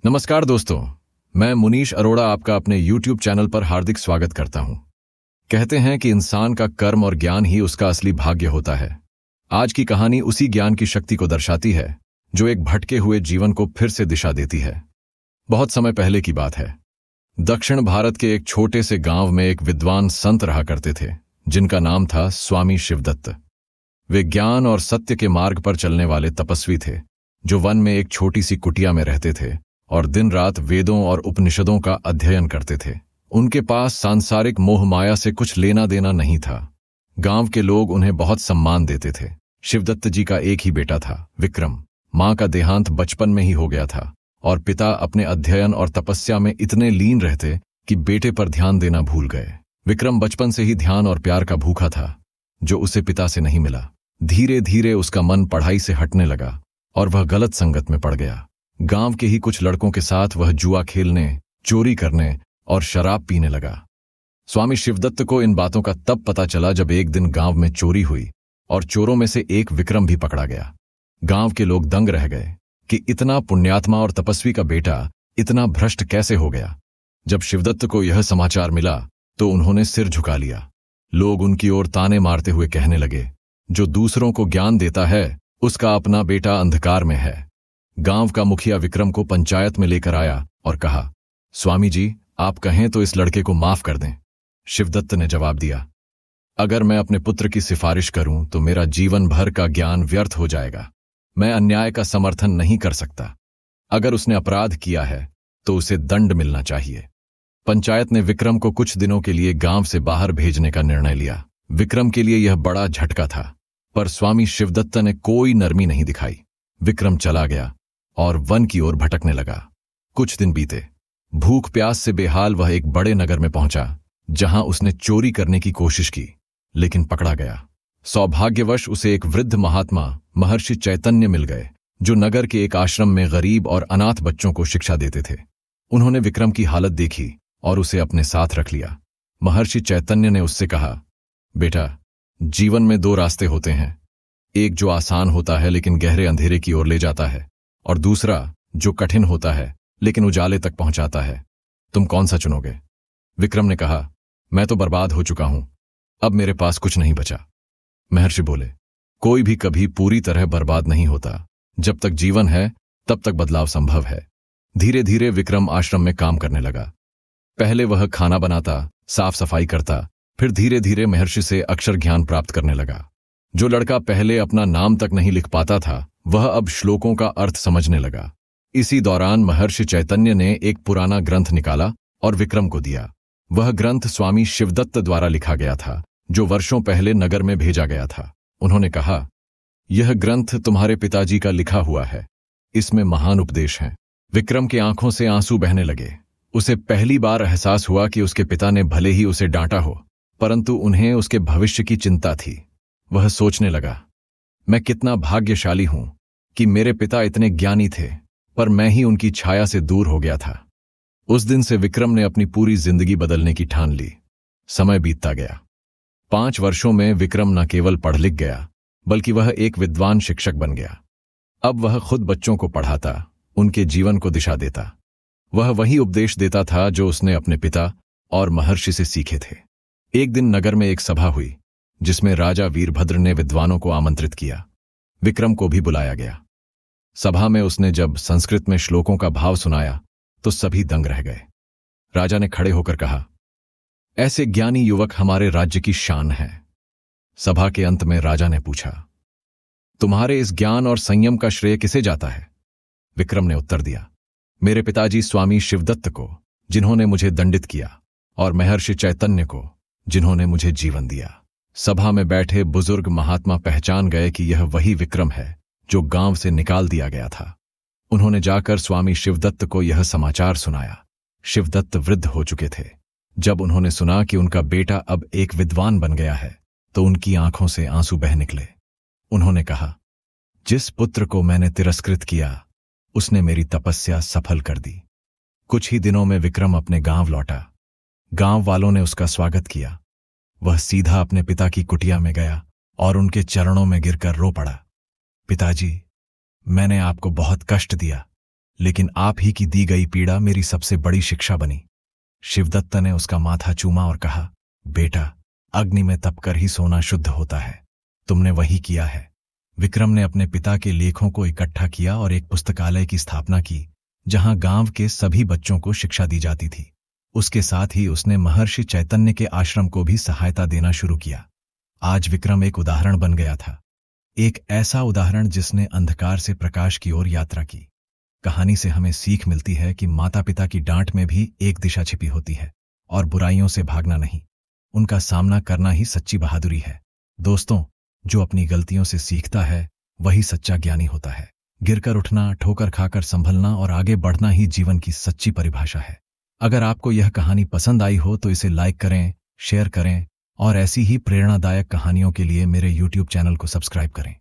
नमस्कार दोस्तों, मैं मुनीश अरोड़ा आपका अपने YouTube चैनल पर हार्दिक स्वागत करता हूं। कहते हैं कि इंसान का कर्म और ज्ञान ही उसका असली भाग्य होता है। आज की कहानी उसी ज्ञान की शक्ति को दर्शाती है जो एक भटके हुए जीवन को फिर से दिशा देती है। बहुत समय पहले की बात है। दक्षिण भारत के एक छोटे से गांव में एक विद्वान संत रहा करते थे जिनका नाम था स्वामी शिवदत्त। वे ज्ञान और सत्य के मार्ग पर चलने वाले तपस्वी थे जो वन में एक छोटी सी कुटिया में रहते थे और दिन रात वेदों और उपनिषदों का अध्ययन करते थे। उनके पास सांसारिक मोह माया से कुछ लेना देना नहीं था। गांव के लोग उन्हें बहुत सम्मान देते थे। शिवदत्त जी का एक ही बेटा था, विक्रम। मां का देहांत बचपन में ही हो गया था और पिता अपने अध्ययन और तपस्या में इतने लीन रहते कि बेटे पर ध्यान देना भूल गए। विक्रम बचपन से ही ध्यान और प्यार का भूखा था जो उसे पिता से नहीं मिला। धीरे धीरे उसका मन पढ़ाई से हटने लगा और वह गलत संगत में पड़ गया। गांव के ही कुछ लड़कों के साथ वह जुआ खेलने, चोरी करने और शराब पीने लगा। स्वामी शिवदत्त को इन बातों का तब पता चला जब एक दिन गांव में चोरी हुई और चोरों में से एक विक्रम भी पकड़ा गया। गांव के लोग दंग रह गए कि इतना पुण्यात्मा और तपस्वी का बेटा इतना भ्रष्ट कैसे हो गया। जब शिवदत्त को यह समाचार मिला तो उन्होंने सिर झुका लिया। लोग उनकी ओर ताने मारते हुए कहने लगे, जो दूसरों को ज्ञान देता है उसका अपना बेटा अंधकार में है। गांव का मुखिया विक्रम को पंचायत में लेकर आया और कहा, स्वामी जी, आप कहें तो इस लड़के को माफ कर दें। शिवदत्त ने जवाब दिया, अगर मैं अपने पुत्र की सिफारिश करूं तो मेरा जीवन भर का ज्ञान व्यर्थ हो जाएगा। मैं अन्याय का समर्थन नहीं कर सकता। अगर उसने अपराध किया है तो उसे दंड मिलना चाहिए। पंचायत ने विक्रम को कुछ दिनों के लिए गांव से बाहर भेजने का निर्णय लिया। विक्रम के लिए यह बड़ा झटका था, पर स्वामी शिवदत्त ने कोई नरमी नहीं दिखाई। विक्रम चला गया और वन की ओर भटकने लगा। कुछ दिन बीते। भूख प्यास से बेहाल वह एक बड़े नगर में पहुंचा जहां उसने चोरी करने की कोशिश की, लेकिन पकड़ा गया। सौभाग्यवश उसे एक वृद्ध महात्मा महर्षि चैतन्य मिल गए जो नगर के एक आश्रम में गरीब और अनाथ बच्चों को शिक्षा देते थे। उन्होंने विक्रम की हालत देखी और उसे अपने साथ रख लिया। महर्षि चैतन्य ने उससे कहा, बेटा, जीवन में दो रास्ते होते हैं, एक जो आसान होता है लेकिन गहरे अंधेरे की ओर ले जाता है, और दूसरा जो कठिन होता है लेकिन उजाले तक पहुंचाता है। तुम कौन सा चुनोगे? विक्रम ने कहा, मैं तो बर्बाद हो चुका हूं, अब मेरे पास कुछ नहीं बचा। महर्षि बोले, कोई भी कभी पूरी तरह बर्बाद नहीं होता। जब तक जीवन है तब तक बदलाव संभव है। धीरे धीरे विक्रम आश्रम में काम करने लगा। पहले वह खाना बनाता, साफ सफाई करता, फिर धीरे धीरे महर्षि से अक्षर ज्ञान प्राप्त करने लगा। जो लड़का पहले अपना नाम तक नहीं लिख पाता था वह अब श्लोकों का अर्थ समझने लगा। इसी दौरान महर्षि चैतन्य ने एक पुराना ग्रंथ निकाला और विक्रम को दिया। वह ग्रंथ स्वामी शिवदत्त द्वारा लिखा गया था जो वर्षों पहले नगर में भेजा गया था। उन्होंने कहा, यह ग्रंथ तुम्हारे पिताजी का लिखा हुआ है, इसमें महान उपदेश हैं। विक्रम की आंखों से आंसू बहने लगे। उसे पहली बार एहसास हुआ कि उसके पिता ने भले ही उसे डांटा हो, परंतु उन्हें उसके भविष्य की चिंता थी। वह सोचने लगा, मैं कितना भाग्यशाली हूं कि मेरे पिता इतने ज्ञानी थे, पर मैं ही उनकी छाया से दूर हो गया था। उस दिन से विक्रम ने अपनी पूरी जिंदगी बदलने की ठान ली। समय बीतता गया। 5 वर्षों में विक्रम न केवल पढ़ लिख गया बल्कि वह एक विद्वान शिक्षक बन गया। अब वह खुद बच्चों को पढ़ाता, उनके जीवन को दिशा देता। वह वही उपदेश देता था जो उसने अपने पिता और महर्षि से सीखे थे। एक दिन नगर में एक सभा हुई जिसमें राजा वीरभद्र ने विद्वानों को आमंत्रित किया। विक्रम को भी बुलाया गया। सभा में उसने जब संस्कृत में श्लोकों का भाव सुनाया तो सभी दंग रह गए। राजा ने खड़े होकर कहा, ऐसे ज्ञानी युवक हमारे राज्य की शान हैं। सभा के अंत में राजा ने पूछा, तुम्हारे इस ज्ञान और संयम का श्रेय किसे जाता है? विक्रम ने उत्तर दिया, मेरे पिताजी स्वामी शिवदत्त को, जिन्होंने मुझे दंडित किया, और महर्षि चैतन्य को, जिन्होंने मुझे जीवन दिया। सभा में बैठे बुजुर्ग महात्मा पहचान गए कि यह वही विक्रम है जो गांव से निकाल दिया गया था। उन्होंने जाकर स्वामी शिवदत्त को यह समाचार सुनाया। शिवदत्त वृद्ध हो चुके थे। जब उन्होंने सुना कि उनका बेटा अब एक विद्वान बन गया है तो उनकी आंखों से आंसू बह निकले। उन्होंने कहा, जिस पुत्र को मैंने तिरस्कृत किया उसने मेरी तपस्या सफल कर दी। कुछ ही दिनों में विक्रम अपने गांव लौटा। गांव वालों ने उसका स्वागत किया। वह सीधा अपने पिता की कुटिया में गया और उनके चरणों में गिरकर रो पड़ा। पिताजी, मैंने आपको बहुत कष्ट दिया, लेकिन आप ही की दी गई पीड़ा मेरी सबसे बड़ी शिक्षा बनी। शिवदत्त ने उसका माथा चूमा और कहा, बेटा, अग्नि में तपकर ही सोना शुद्ध होता है। तुमने वही किया है। विक्रम ने अपने पिता के लेखों को इकट्ठा किया और एक पुस्तकालय की स्थापना की, जहां गांव के सभी बच्चों को शिक्षा दी जाती थी। उसके साथ ही उसने महर्षि चैतन्य के आश्रम को भी सहायता देना शुरू किया। आज विक्रम एक उदाहरण बन गया था, एक ऐसा उदाहरण जिसने अंधकार से प्रकाश की ओर यात्रा की। कहानी से हमें सीख मिलती है कि माता पिता की डांट में भी एक दिशा छिपी होती है, और बुराइयों से भागना नहीं, उनका सामना करना ही सच्ची बहादुरी है। दोस्तों, जो अपनी गलतियों से सीखता है वही सच्चा ज्ञानी होता है। गिरकर उठना, ठोकर खाकर संभलना और आगे बढ़ना ही जीवन की सच्ची परिभाषा है। अगर आपको यह कहानी पसंद आई हो तो इसे लाइक करें, शेयर करें और ऐसी ही प्रेरणादायक कहानियों के लिए मेरे YouTube चैनल को सब्सक्राइब करें।